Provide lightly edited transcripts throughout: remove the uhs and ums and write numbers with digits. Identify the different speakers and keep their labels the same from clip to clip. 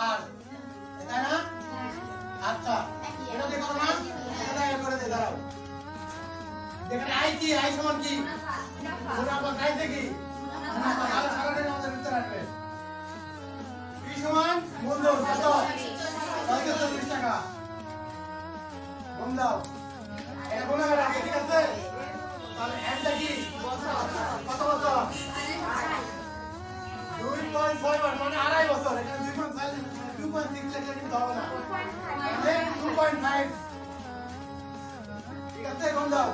Speaker 1: আর তাই না? আচ্ছা এটা দেখো না, এটা করে দে দাঁড়াও। দেখেন আই কি, আই সমান কি? মুনাফা। খাইতে কি? মুনাফা। তাহলে সারাদিন আমাদের উত্তর আসবে। কি সমান? মূলধন কত? 40 টাকা। গুণ দাও। এটা গুণ করে রাখে, ঠিক আছে? তাহলে এটা কি? কত বছর? 2.5 মানে আড়াই বছর। এখানে 2.5 2.6 লিখলে কিন্তু হবে না। 2.5। ঠিক আছে, গুণ দাও।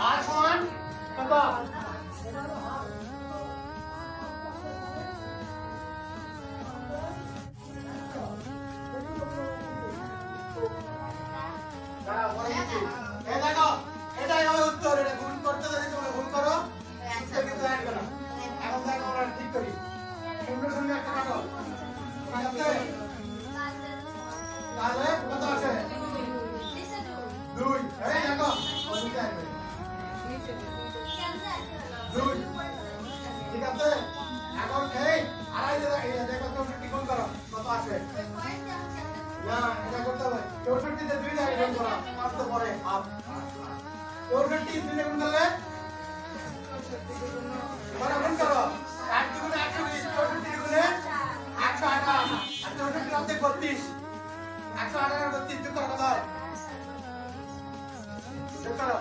Speaker 1: আর সমান কত? দাঁড়াও, পরে দিচ্ছি। এই দেখো, এটাই হবে উত্তর। এটা গুণ করতে যদি তোমরা গুণ করো, উত্তর কিন্তু আসবে না। এখন দেখো আমরা ঠিক করি। শূন্য শূন্য একটা কাটো। ঠিক আছে? তাহলে কত আসে? 2। এই দেখো, ওইটা আসবে। 2। ঠিক আছে? এখন এই আড়াই দেখো 64 গুণ করো, কত আসে? না, এটা করতে হবে। 64 তে 2 দিয়ে গুণ করো, 5 তো পরে হাফ। 64 2 দিয়ে গুণ করলে এবার গুণ করো। 8 দুগুণে 120, 64 দুগুণে 128, আর 64 অর্ধেক 32। 118 আর 32 যোগ করো কত হয়? যোগ করো।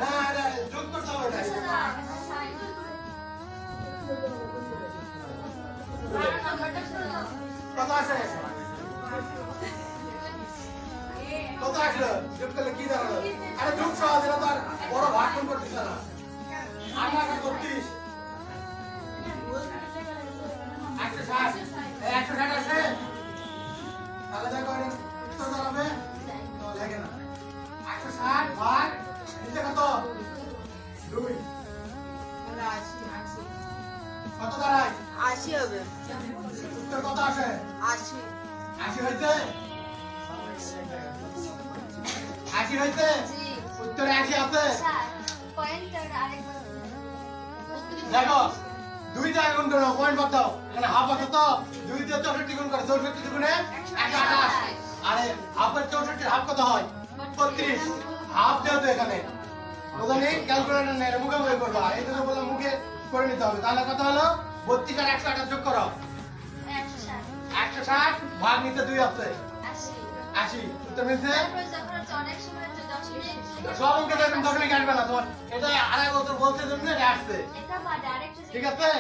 Speaker 1: না, এটা যোগ করতে হবে এটা। কত আসে? কত আসলো? যোগ করলে কি দাঁড়ালো? আরে যোগ সহজ, এটা তো আর বড় ভাগ গুণ করতেছে না। 8 আর 32 160। এই 160 আসে? তাহলে দেখো এটা উত্তর দাঁড়াবে তো লাগে না। 160 ভাগ নিচে কত? 2। কত দাঁড়ায়?
Speaker 2: 80 হবে।
Speaker 1: উত্তর কত আসে?
Speaker 2: 80।
Speaker 1: 80 হইছে? 80 হইছে?
Speaker 2: জি।
Speaker 1: উত্তরে 80 আছে?
Speaker 3: পয়েন্টার আরেকবার
Speaker 1: দেখো 2 দিয়ে গুণ করো, পয়েন্ট কত? এখানে হাফ আছে তো 2 দিয়ে 64 গুণ করো, 64 দুগুণে 128। আরে হাফের 64 হাফ কত হয়? 32। হাফ দাও তো এখানে। ওখানে ক্যালকুলেটর নেই, মুখে মুখে করবা। এই জন্য বললাম মুখে করে নিতে হবে। তাহলে কত হলো? 32 আর 128 যোগ করো।
Speaker 3: 160
Speaker 1: 160 ভাগ নিচে 2 আছে 80। উত্তর মিলছে?
Speaker 3: তারপর যখন অনেক সময় তো 10 মিনিট
Speaker 1: সব অঙ্কে দেখবেন তখনই কাটবে না তোমার। এটা আড়াই বছর বলতে জন্য এটা আসছে।
Speaker 3: এটা বা ডাইরেক্ট
Speaker 1: ঠিক আছে?